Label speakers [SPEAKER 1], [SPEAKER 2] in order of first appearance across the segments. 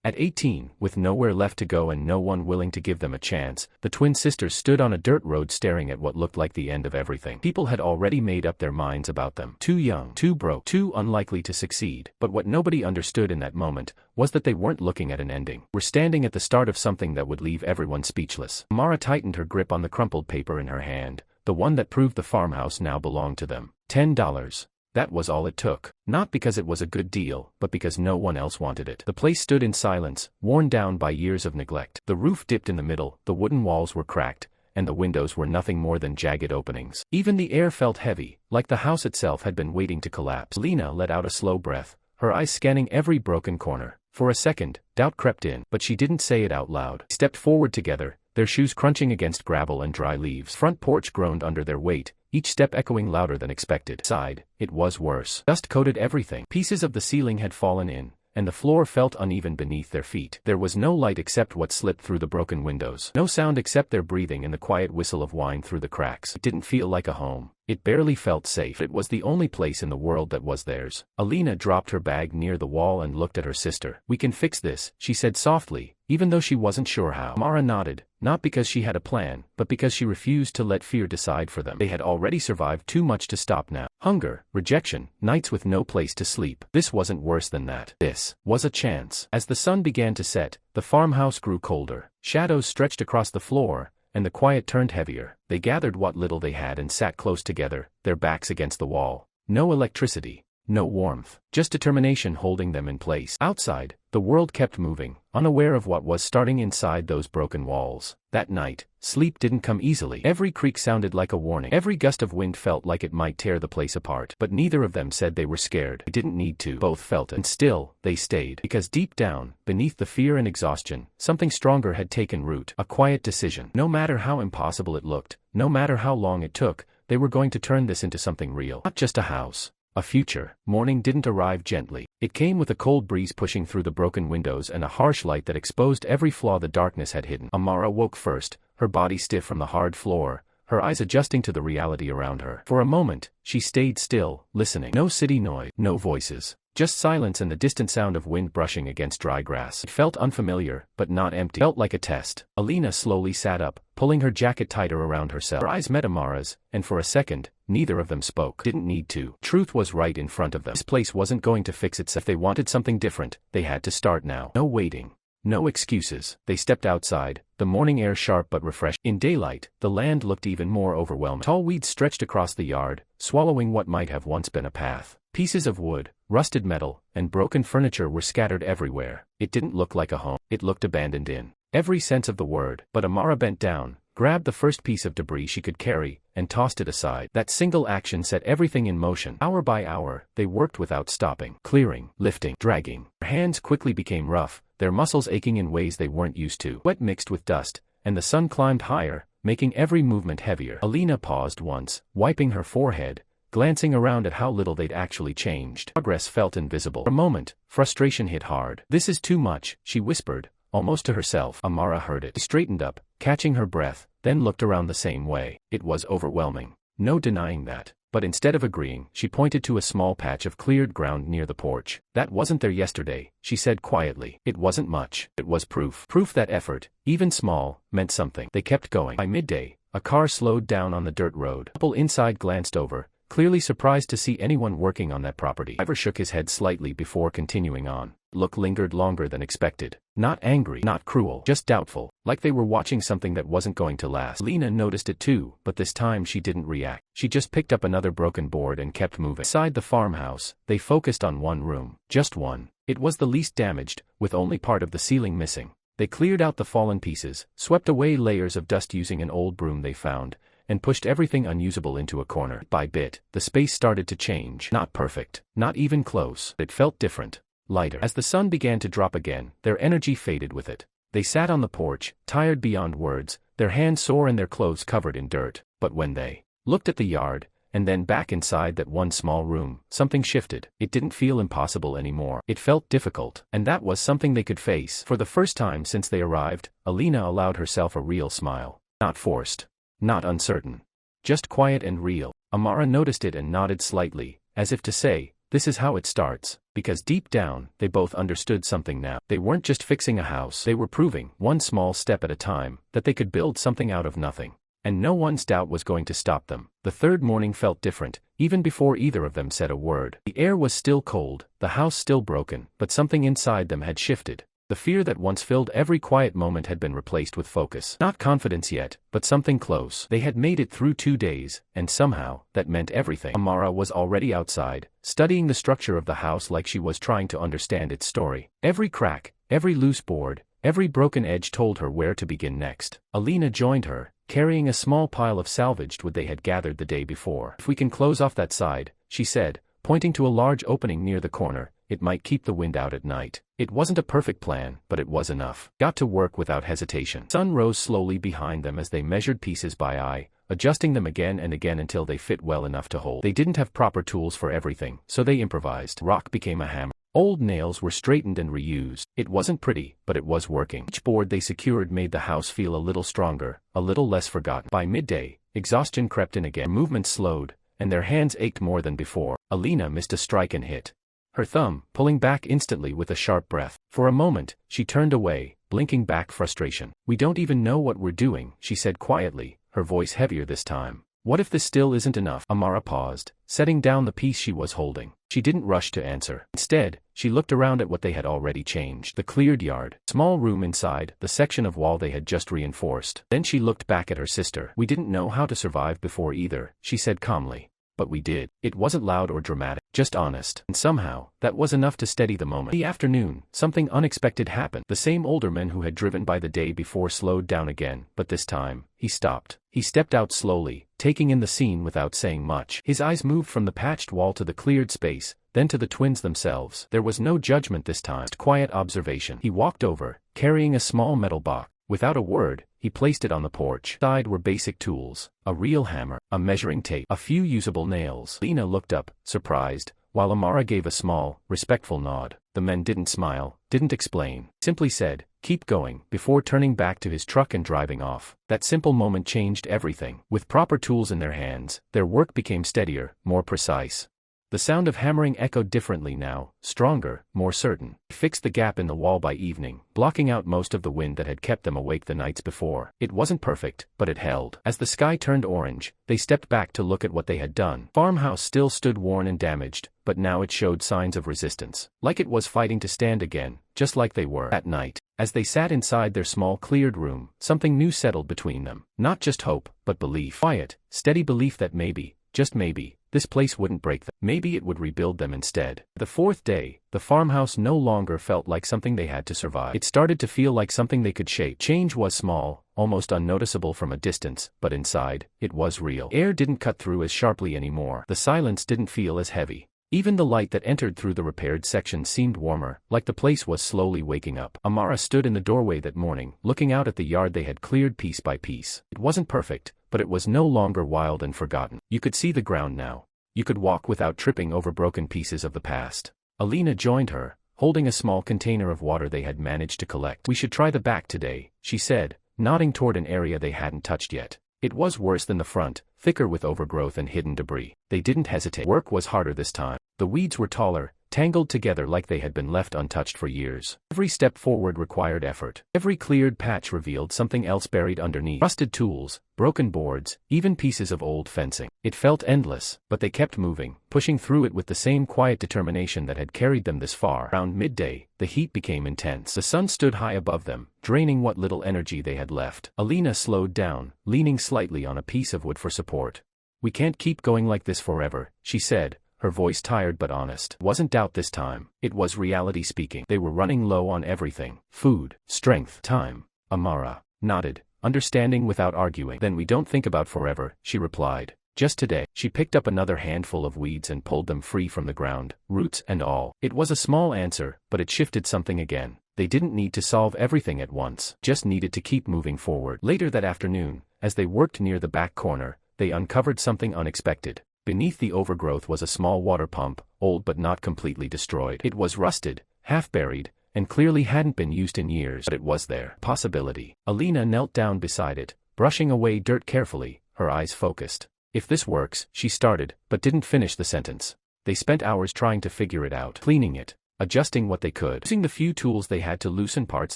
[SPEAKER 1] At 18, with nowhere left to go and no one willing to give them a chance, the twin sisters stood on a dirt road staring at what looked like the end of everything. People had already made up their minds about them. Too young, too broke, too unlikely to succeed. But what nobody understood in that moment was that they weren't looking at an ending. We're standing at the start of something that would leave everyone speechless. Amara tightened her grip on the crumpled paper in her hand, the one that proved the farmhouse now belonged to them. $10. That was all it took. Not because it was a good deal, but because no one else wanted it. The place stood in silence, worn down by years of neglect. The roof dipped in the middle, the wooden walls were cracked, and the windows were nothing more than jagged openings. Even the air felt heavy, like the house itself had been waiting to collapse. Lena let out a slow breath, her eyes scanning every broken corner. For a second, doubt crept in, but she didn't say it out loud. They stepped forward together, their shoes crunching against gravel and dry leaves. Front porch groaned under their weight, each step echoing louder than expected. Side, it was worse. Dust coated everything. Pieces of the ceiling had fallen in, and the floor felt uneven beneath their feet. There was no light except what slipped through the broken windows. No sound except their breathing and the quiet whistle of wine through the cracks. It didn't feel like a home. It barely felt safe. It was the only place in the world that was theirs. Alina dropped her bag near the wall and looked at her sister. "We can fix this," she said softly, even though she wasn't sure how. Mara nodded, not because she had a plan, but because she refused to let fear decide for them. They had already survived too much to stop now. Hunger, rejection, nights with no place to sleep. This wasn't worse than that. This was a chance. As the sun began to set, the farmhouse grew colder. Shadows stretched across the floor, and the quiet turned heavier. They gathered what little they had and sat close together, their backs against the wall. No electricity, no warmth, just determination holding them in place. Outside, the world kept moving, unaware of what was starting inside those broken walls. That night, sleep didn't come easily. Every creak sounded like a warning. Every gust of wind felt like it might tear the place apart. But neither of them said they were scared. They didn't need to. Both felt it. And still, they stayed. Because deep down, beneath the fear and exhaustion, something stronger had taken root. A quiet decision. No matter how impossible it looked, no matter how long it took, they were going to turn this into something real. Not just a house. A future. Morning didn't arrive gently. It came with a cold breeze pushing through the broken windows and a harsh light that exposed every flaw the darkness had hidden. Amara woke first, her body stiff from the hard floor, her eyes adjusting to the reality around her. For a moment, she stayed still, listening. No city noise, no voices. Just silence and the distant sound of wind brushing against dry grass. It felt unfamiliar, but not empty. It felt like a test. Alina slowly sat up, pulling her jacket tighter around herself. Her eyes met Amara's, and for a second, neither of them spoke. Didn't need to. Truth was right in front of them. This place wasn't going to fix itself. If they wanted something different, they had to start now. No waiting. No excuses. They stepped outside, the morning air sharp but refreshed. In daylight, the land looked even more overwhelming. Tall weeds stretched across the yard, swallowing what might have once been a path. Pieces of wood, rusted metal, and broken furniture were scattered everywhere. It didn't look like a home. It looked abandoned in every sense of the word. But Amara bent down, grabbed the first piece of debris she could carry, and tossed it aside. That single action set everything in motion. Hour by hour, they worked without stopping. Clearing, lifting, dragging. Their hands quickly became rough, their muscles aching in ways they weren't used to. Sweat mixed with dust, and the sun climbed higher, making every movement heavier. Alina paused once, wiping her forehead, glancing around at how little they'd actually changed. Progress felt invisible. For a moment, frustration hit hard. "This is too much," she whispered, almost to herself. Amara heard it. She straightened up, catching her breath, then looked around the same way. It was overwhelming. No denying that. But instead of agreeing, she pointed to a small patch of cleared ground near the porch. "That wasn't there yesterday," she said quietly. It wasn't much. It was proof. Proof that effort, even small, meant something. They kept going. By midday, a car slowed down on the dirt road. People inside glanced over, clearly surprised to see anyone working on that property. The driver shook his head slightly before continuing on. Look lingered longer than expected. Not angry, not cruel, just doubtful, like they were watching something that wasn't going to last. Lena noticed it too, but this time she didn't react. She just picked up another broken board and kept moving. Inside the farmhouse, they focused on one room. Just one. It was the least damaged, with only part of the ceiling missing. They cleared out the fallen pieces, swept away layers of dust using an old broom they found, and pushed everything unusable into a corner. Bit by bit, the space started to change. Not perfect, not even close. It felt different. Lighter. As the sun began to drop again, their energy faded with it. They sat on the porch, tired beyond words, their hands sore and their clothes covered in dirt. But when they looked at the yard, and then back inside that one small room, something shifted. It didn't feel impossible anymore. It felt difficult. And that was something they could face. For the first time since they arrived, Alina allowed herself a real smile. Not forced. Not uncertain. Just quiet and real. Amara noticed it and nodded slightly, as if to say, This is how it starts, because deep down, they both understood something now. They weren't just fixing a house, they were proving, one small step at a time, that they could build something out of nothing. And no one's doubt was going to stop them. The third morning felt different, even before either of them said a word. The air was still cold, the house still broken, but something inside them had shifted. The fear that once filled every quiet moment had been replaced with focus. Not confidence yet, but something close. They had made it through 2 days, and somehow, that meant everything. Amara was already outside, studying the structure of the house like she was trying to understand its story. Every crack, every loose board, every broken edge told her where to begin next. Alina joined her, carrying a small pile of salvaged wood they had gathered the day before. "If we can close off that side," she said, pointing to a large opening near the corner, "it might keep the wind out at night." It wasn't a perfect plan, but it was enough. Got to work without hesitation. Sun rose slowly behind them as they measured pieces by eye, adjusting them again and again until they fit well enough to hold. They didn't have proper tools for everything, so they improvised. Rock became a hammer. Old nails were straightened and reused. It wasn't pretty, but it was working. Each board they secured made the house feel a little stronger, a little less forgotten. By midday, exhaustion crept in again. Movement slowed, and their hands ached more than before. Alina missed a strike and hit her thumb, pulling back instantly with a sharp breath. For a moment, she turned away, blinking back frustration. "We don't even know what we're doing," she said quietly, her voice heavier this time. "What if this still isn't enough?" Amara paused, setting down the piece she was holding. She didn't rush to answer. Instead, she looked around at what they had already changed. The cleared yard, small room inside, the section of wall they had just reinforced. Then she looked back at her sister. "We didn't know how to survive before either," she said calmly. "But we did." It wasn't loud or dramatic, just honest. And somehow, that was enough to steady the moment. In the afternoon, something unexpected happened. The same older man who had driven by the day before slowed down again, but this time, he stopped. He stepped out slowly, taking in the scene without saying much. His eyes moved from the patched wall to the cleared space, then to the twins themselves. There was no judgment this time, just quiet observation. He walked over, carrying a small metal box. Without a word, he placed it on the porch. Inside were basic tools, a real hammer, a measuring tape, a few usable nails. Lena looked up, surprised, while Amara gave a small, respectful nod. The men didn't smile, didn't explain, simply said, "Keep going," before turning back to his truck and driving off. That simple moment changed everything. With proper tools in their hands, their work became steadier, more precise. The sound of hammering echoed differently now, stronger, more certain. They fixed the gap in the wall by evening, blocking out most of the wind that had kept them awake the nights before. It wasn't perfect, but it held. As the sky turned orange, they stepped back to look at what they had done. Farmhouse still stood worn and damaged, but now it showed signs of resistance. Like it was fighting to stand again, just like they were. At night, as they sat inside their small cleared room, something new settled between them. Not just hope, but belief. Quiet, steady belief that maybe, just maybe, this place wouldn't break them. Maybe it would rebuild them instead. The fourth day, the farmhouse no longer felt like something they had to survive. It started to feel like something they could shape. Change was small, almost unnoticeable from a distance, but inside, it was real. Air didn't cut through as sharply anymore. The silence didn't feel as heavy. Even the light that entered through the repaired section seemed warmer, like the place was slowly waking up. Amara stood in the doorway that morning, looking out at the yard they had cleared piece by piece. It wasn't perfect, but it was no longer wild and forgotten. You could see the ground now. You could walk without tripping over broken pieces of the past. Alina joined her, holding a small container of water they had managed to collect. "We should try the back today," she said, nodding toward an area they hadn't touched yet. It was worse than the front, thicker with overgrowth and hidden debris. They didn't hesitate. Work was harder this time. The weeds were taller, tangled together like they had been left untouched for years. Every step forward required effort. Every cleared patch revealed something else buried underneath. Rusted tools, broken boards, even pieces of old fencing. It felt endless, but they kept moving, pushing through it with the same quiet determination that had carried them this far. Around midday, the heat became intense. The sun stood high above them, draining what little energy they had left. Alina slowed down, leaning slightly on a piece of wood for support. "We can't keep going like this forever," she said, her voice tired but honest. It wasn't doubt this time, it was reality speaking. They were running low on everything: food, strength, time. Amara nodded, understanding without arguing. "Then we don't think about forever," she replied. "Just today." She picked up another handful of weeds and pulled them free from the ground, roots and all. It was a small answer, but it shifted something again. They didn't need to solve everything at once, just needed to keep moving forward. Later that afternoon, as they worked near the back corner, they uncovered something unexpected. Beneath the overgrowth was a small water pump, old but not completely destroyed. It was rusted, half-buried, and clearly hadn't been used in years, but it was there. Possibility. Alina knelt down beside it, brushing away dirt carefully, her eyes focused. "If this works," she started, but didn't finish the sentence. They spent hours trying to figure it out, cleaning it, adjusting what they could, using the few tools they had to loosen parts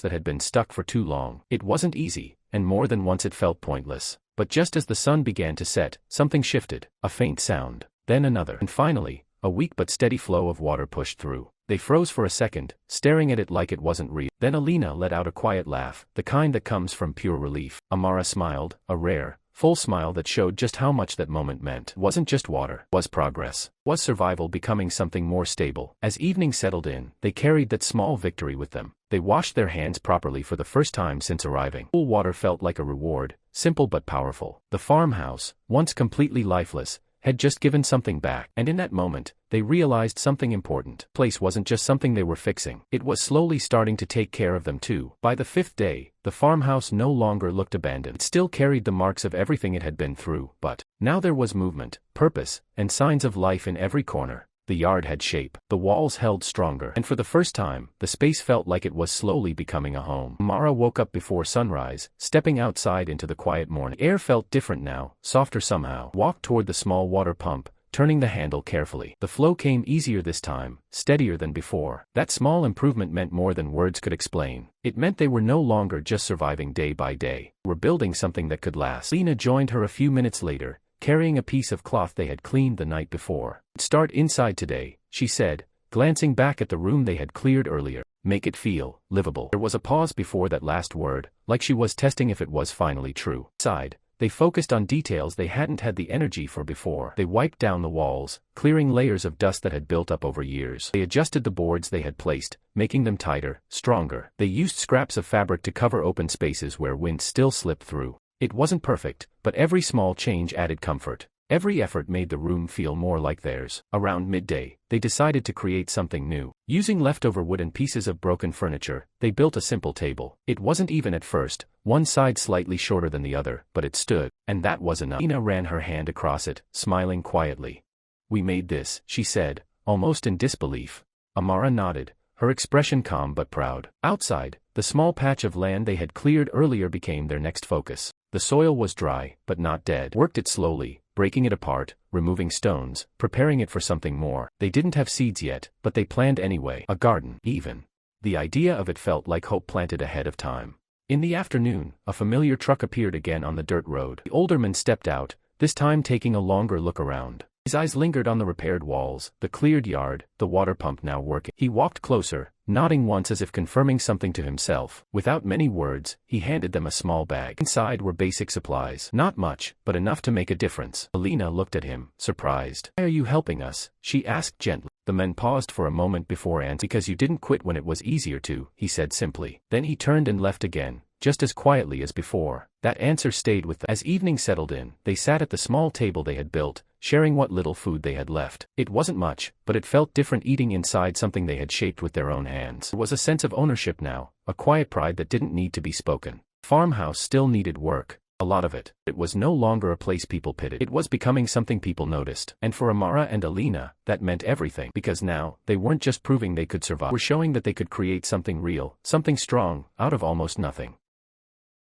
[SPEAKER 1] that had been stuck for too long. It wasn't easy, and more than once it felt pointless. But just as the sun began to set, something shifted, a faint sound, then another, and finally, a weak but steady flow of water pushed through. They froze for a second, staring at it like it wasn't real. Then Alina let out a quiet laugh, the kind that comes from pure relief. Amara smiled, a rare, full smile that showed just how much that moment meant. It wasn't just water, it was progress. It was survival becoming something more stable. As evening settled in, they carried that small victory with them. They washed their hands properly for the first time since arriving. Cool water felt like a reward, simple but powerful. The farmhouse, once completely lifeless, had just given something back, and in that moment, they realized something important. The place wasn't just something they were fixing, it was slowly starting to take care of them too. By the 5th day, the farmhouse no longer looked abandoned. It still carried the marks of everything it had been through, but now there was movement, purpose, and signs of life in every corner. The yard had shape, the walls held stronger, and for the first time, the space felt like it was slowly becoming a home. Mara woke up before sunrise, stepping outside into the quiet morning. Air felt different now, softer somehow. Walked toward the small water pump, turning the handle carefully. The flow came easier this time, steadier than before. That small improvement meant more than words could explain. It meant they were no longer just surviving day by day. They were building something that could last. Lena joined her a few minutes later, carrying a piece of cloth they had cleaned the night before. "Start inside today," she said, glancing back at the room they had cleared earlier. "Make it feel livable." There was a pause before that last word, like she was testing if it was finally true. Inside, they focused on details they hadn't had the energy for before. They wiped down the walls, clearing layers of dust that had built up over years. They adjusted the boards they had placed, making them tighter, stronger. They used scraps of fabric to cover open spaces where wind still slipped through. It wasn't perfect, but every small change added comfort. Every effort made the room feel more like theirs. Around midday, they decided to create something new. Using leftover wood and pieces of broken furniture, they built a simple table. It wasn't even at first, one side slightly shorter than the other, but it stood, and that was enough. Ina ran her hand across it, smiling quietly. "We made this," she said, almost in disbelief. Amara nodded, her expression calm but proud. Outside, the small patch of land they had cleared earlier became their next focus. The soil was dry, but not dead. Worked it slowly, breaking it apart, removing stones, preparing it for something more. They didn't have seeds yet, but they planned anyway. A garden, even. The idea of it felt like hope planted ahead of time. In the afternoon, a familiar truck appeared again on the dirt road. The older man stepped out, this time taking a longer look around. His eyes lingered on the repaired walls, the cleared yard, the water pump now working. He walked closer, nodding once as if confirming something to himself. Without many words, he handed them a small bag. Inside were basic supplies. Not much, but enough to make a difference. Alina looked at him, surprised. "Why are you helping us?" she asked gently. The man paused for a moment before answering. "Because you didn't quit when it was easier to," he said simply. Then he turned and left again, just as quietly as before. That answer stayed with them. As evening settled in, they sat at the small table they had built, sharing what little food they had left. It wasn't much, but it felt different eating inside something they had shaped with their own hands. There was a sense of ownership now, a quiet pride that didn't need to be spoken. Farmhouse still needed work. A lot of it. It was no longer a place people pitied. It was becoming something people noticed. And for Amara and Alina, that meant everything. Because now, they weren't just proving they could survive. They were showing that they could create something real, something strong, out of almost nothing.